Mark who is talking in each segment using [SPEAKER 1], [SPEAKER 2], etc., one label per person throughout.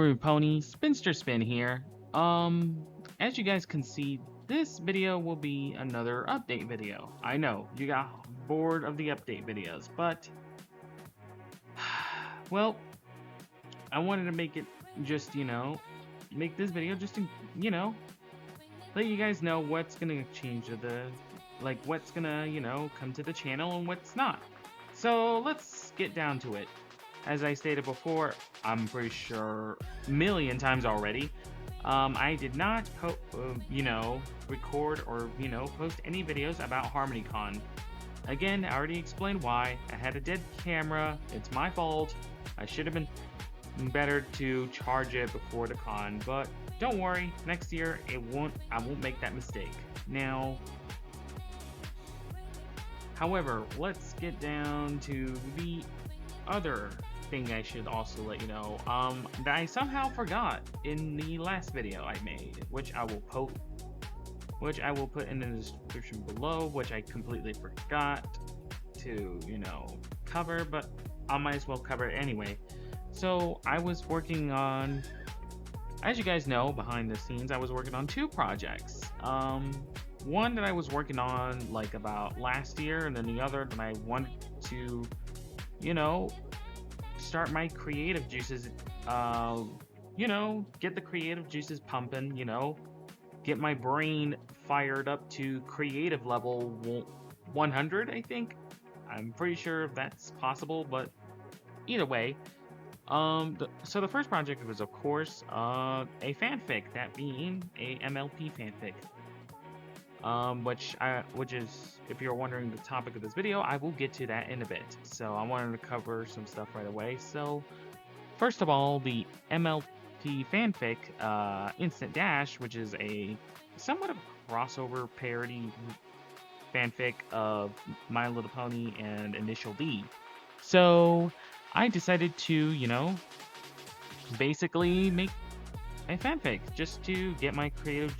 [SPEAKER 1] Rude Pony, Spinster Spin here. As you guys can see, this video will be another update video. I know, you got bored of the update videos, but, well, I wanted to make it just, make this video just to, let you guys know what's gonna change to what's gonna, come to the channel and what's not. So, let's get down to it. As I stated before, I'm pretty sure a million times already, I did not, record or, post any videos about HarmonyCon. Again, I already explained why. I had a dead camera. It's my fault. I should have been better to charge it before the con, but don't worry. Next year, I won't make that mistake. Now, however, let's get down to the other thing I should also let you know, that I somehow forgot in the last video I made, which I will put in the description below, which I completely forgot to, cover, but I might as well cover it anyway. So I was working on, as you guys know, behind the scenes, I was working on two projects. One that I was working on like about last year, and then the other that I wanted to, start my creative juices, get the creative juices pumping, get my brain fired up to creative level 100, I think. I'm pretty sure that's possible, but either way. So the first project was, of course, a fanfic, that being a MLP fanfic. Which is, if you're wondering the topic of this video, I will get to that in a bit. So I wanted to cover some stuff right away. So first of all, the MLP fanfic, Instant Dash, which is a somewhat of a crossover parody fanfic of My Little Pony and Initial D. So I decided to, basically make a fanfic just to get my creative,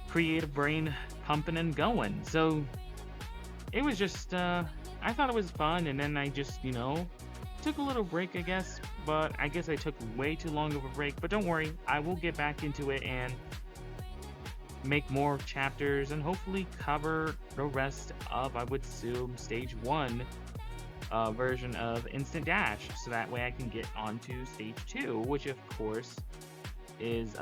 [SPEAKER 1] creative brain pumping and going. So it was just, I thought it was fun, and then I just, took a little break, I guess, but I guess I took way too long of a break. But don't worry, I will get back into it and make more chapters and hopefully cover the rest of, I would assume, stage 1 version of Instant Dash, so that way I can get onto stage 2, which of course is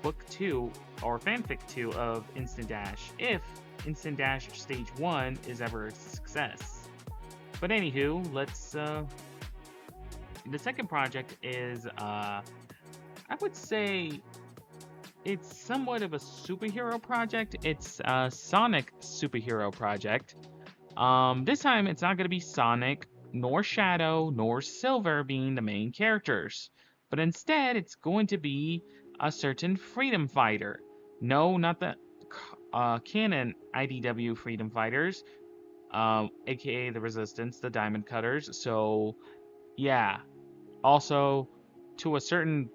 [SPEAKER 1] book 2 or fanfic 2 of Instant Dash, if Instant Dash stage 1 is ever a success. But anywho, let's the second project is I would say it's somewhat of a superhero project. It's a Sonic superhero project. This time it's not going to be Sonic, nor Shadow, nor Silver being the main characters, but instead it's going to be a certain freedom fighter. No, not the canon IDW freedom fighters, aka the Resistance, the Diamond Cutters. So yeah, also to a certain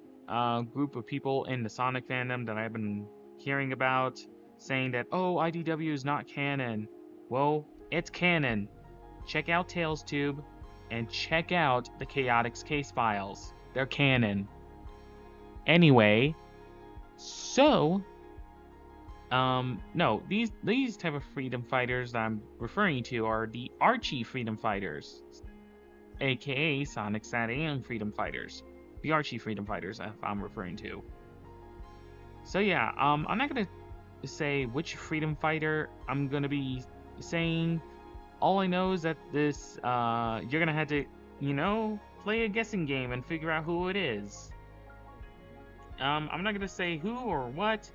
[SPEAKER 1] group of people in the Sonic fandom that I've been hearing about, saying that, oh, IDW is not canon. Well, it's canon. Check out TailsTube and check out the Chaotix case files. They're canon. Anyway, so no, these type of freedom fighters that I'm referring to are the Archie freedom fighters, aka Sonic Satan freedom fighters. The Archie freedom fighters I'm referring to. So yeah, I'm not gonna say which freedom fighter I'm gonna be saying. All I know is that this you're gonna have to, play a guessing game and figure out who it is. I'm not gonna say who or what.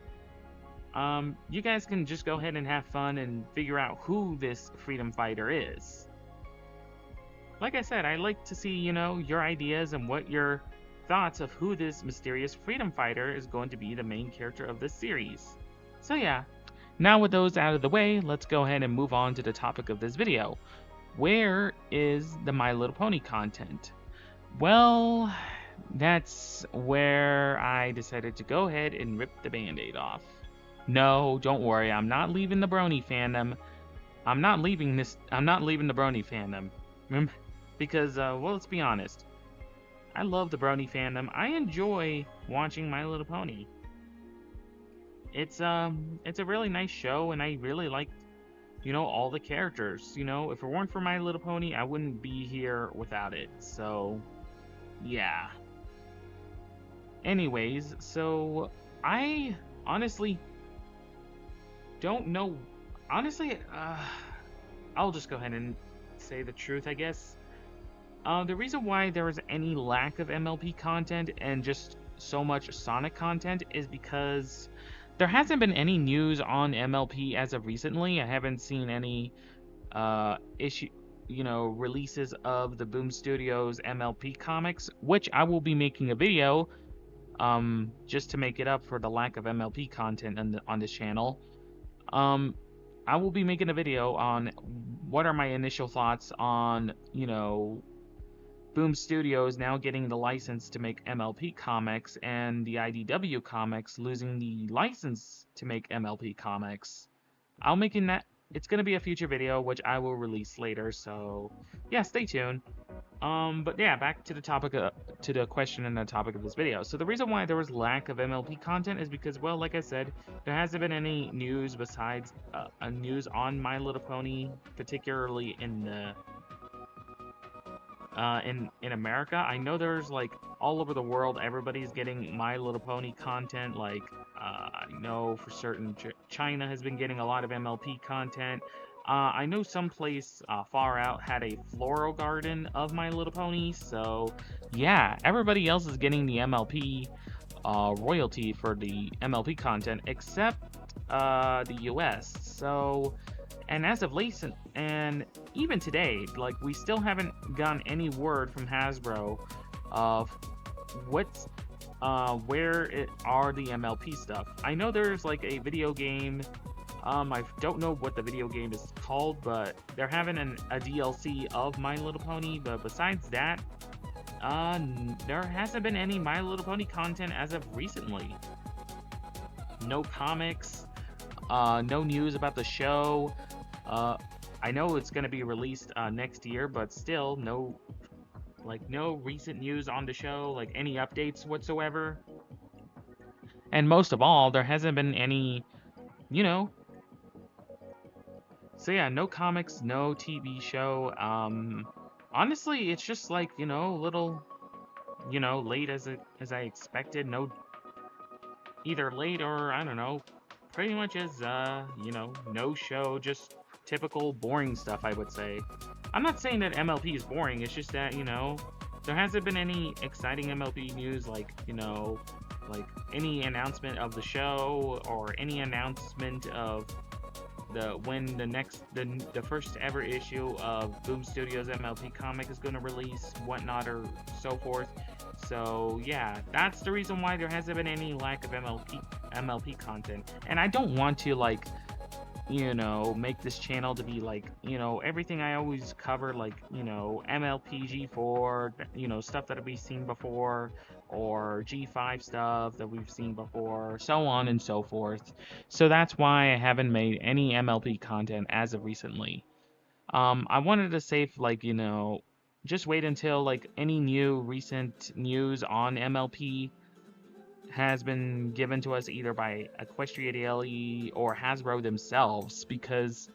[SPEAKER 1] You guys can just go ahead and have fun and figure out who this freedom fighter is. Like I said, I like to see, your ideas and what your thoughts of who this mysterious freedom fighter is going to be the main character of this series. So yeah, now with those out of the way, let's go ahead and move on to the topic of this video. Where is the My Little Pony content? Well, that's where I decided to go ahead and rip the band-aid off. No, don't worry, I'm not leaving the Brony fandom. I'm not leaving the Brony fandom. Because, well, let's be honest. I love the Brony fandom. I enjoy watching My Little Pony. It's a really nice show, and I really like, you know, all the characters. You know, if it weren't for My Little Pony, I wouldn't be here without it. So, yeah. Anyways, so I honestly don't know. Honestly, I'll just go ahead and say the truth, I guess. The reason why there is any lack of MLP content and just so much Sonic content is because there hasn't been any news on MLP as of recently. I haven't seen any releases of the Boom Studios MLP comics, which I will be making a video just to make it up for the lack of MLP content on this channel. I will be making a video on what are my initial thoughts on, you know, Boom Studios now getting the license to make MLP comics and the IDW comics losing the license to make MLP comics. It's going to be a future video which I will release later, so yeah, stay tuned. But yeah, back to the topic, to the question and the topic of this video. So the reason why there was lack of MLP content is because, well, like I said, there hasn't been any news besides news on My Little Pony, particularly in the in America. I know there's like all over the world, everybody's getting My Little Pony content. Like I know for certain China has been getting a lot of MLP content. I know someplace far out had a floral garden of My Little Pony. So yeah, everybody else is getting the MLP royalty for the MLP content except the US. So, and as of late, and even today, like, we still haven't gotten any word from Hasbro of what's where it are the MLP stuff. I know there's like a video game. I don't know what the video game is called, but they're having a DLC of My Little Pony. But besides that, there hasn't been any My Little Pony content as of recently. No comics, no news about the show. I know it's going to be released next year, but still no recent news on the show, like any updates whatsoever. And most of all, there hasn't been any, you know. So yeah, no comics, no TV show. Honestly, it's just like, you know, a little, you know, late as I expected. No, either late or I don't know, pretty much as you know, no show, just typical boring stuff, I would say. I'm not saying that MLP is boring, it's just that, you know, there hasn't been any exciting MLP news, like, you know, like any announcement of the show or any announcement of the first ever issue of Boom Studios MLP comic is going to release, whatnot, or so forth. So yeah, that's the reason why there hasn't been any lack of MLP content. And I don't want to, like, you know, make this channel to be like, you know, everything I always cover, like, you know, MLPG4, you know, stuff that we've seen before, or G5 stuff that we've seen before, so on and so forth. So that's why I haven't made any MLP content as of recently. I wanted to save, like, you know, just wait until, like, any new recent news on MLP has been given to us either by Equestria Daily or Hasbro themselves, because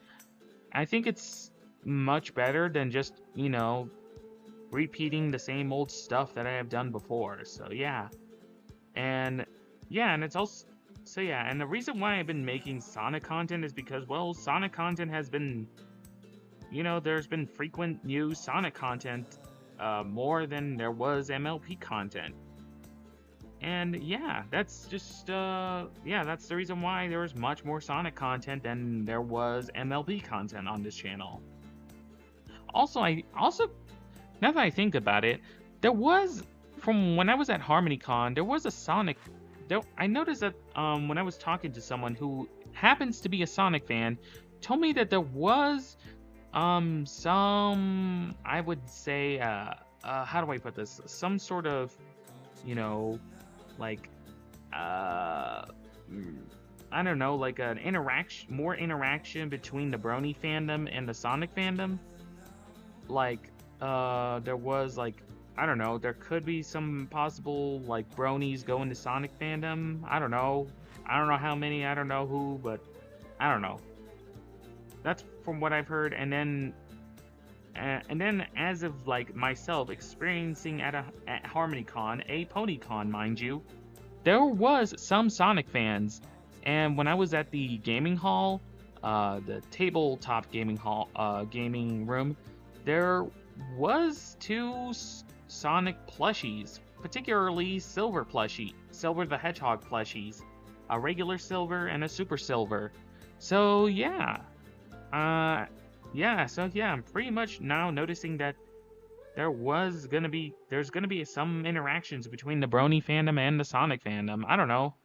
[SPEAKER 1] I think it's much better than just, you know, repeating the same old stuff that I have done before. So yeah, and it's also, so yeah, and the reason why I've been making Sonic content is because, well, Sonic content has been, you know, there's been frequent new Sonic content more than there was MLP content. And yeah, that's just, that's the reason why there was much more Sonic content than there was MLP content on this channel. Also, now that I think about it, there was, from when I was at HarmonyCon, there was a Sonic, I noticed that when I was talking to someone who happens to be a Sonic fan, told me that there was some, I would say, how do I put this, some sort of, you know, like, I don't know, like an more interaction between the Brony fandom and the Sonic fandom. Like, there was, like, I don't know, there could be some possible, like, bronies going to Sonic fandom. I don't know. I don't know how many, I don't know who, but I don't know. That's from what I've heard, and then as of like myself experiencing at HarmonyCon, a PonyCon, mind you, there was some Sonic fans, and when I was at the gaming hall, the tabletop gaming hall, gaming room, there was two Sonic plushies, particularly Silver plushie, Silver the Hedgehog plushies, a regular Silver and a Super Silver. So yeah, I'm pretty much now noticing that there's gonna be some interactions between the Brony fandom and the Sonic fandom. I don't know.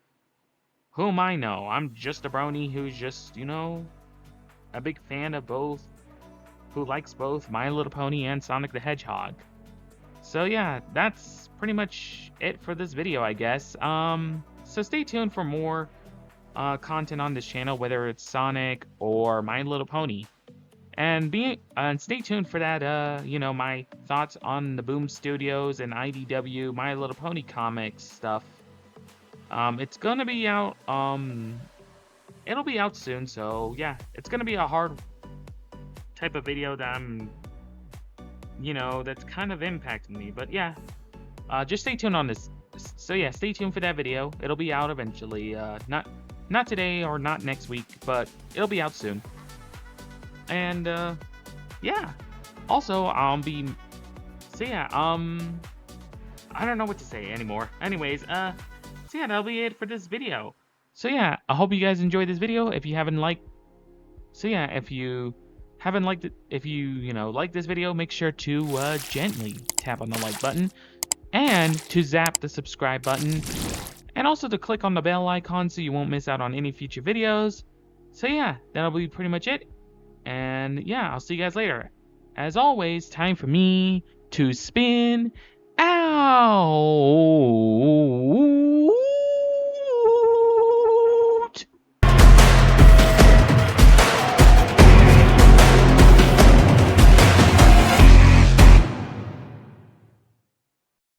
[SPEAKER 1] Who am I know? I'm just a Brony who's just, a big fan of both, who likes both My Little Pony and Sonic the Hedgehog. So yeah, that's pretty much it for this video, I guess. So stay tuned for more content on this channel, whether it's Sonic or My Little Pony. And stay tuned for that, my thoughts on the Boom Studios and IDW My Little Pony comics stuff. It's gonna be out, it'll be out soon, so yeah, it's gonna be a hard type of video that that's kind of impacting me, but yeah, just stay tuned on this. So yeah, stay tuned for that video. It'll be out eventually, not today or not next week, but it'll be out soon. And yeah, also I don't know what to say anymore. Anyways, so yeah, that'll be it for this video. So yeah, I hope you guys enjoyed this video. If you haven't liked if you like this video, make sure to gently tap on the like button and to zap the subscribe button, and also to click on the bell icon so you won't miss out on any future videos. So yeah, that'll be pretty much it. And yeah, I'll see you guys later. As always, time for me to spin out.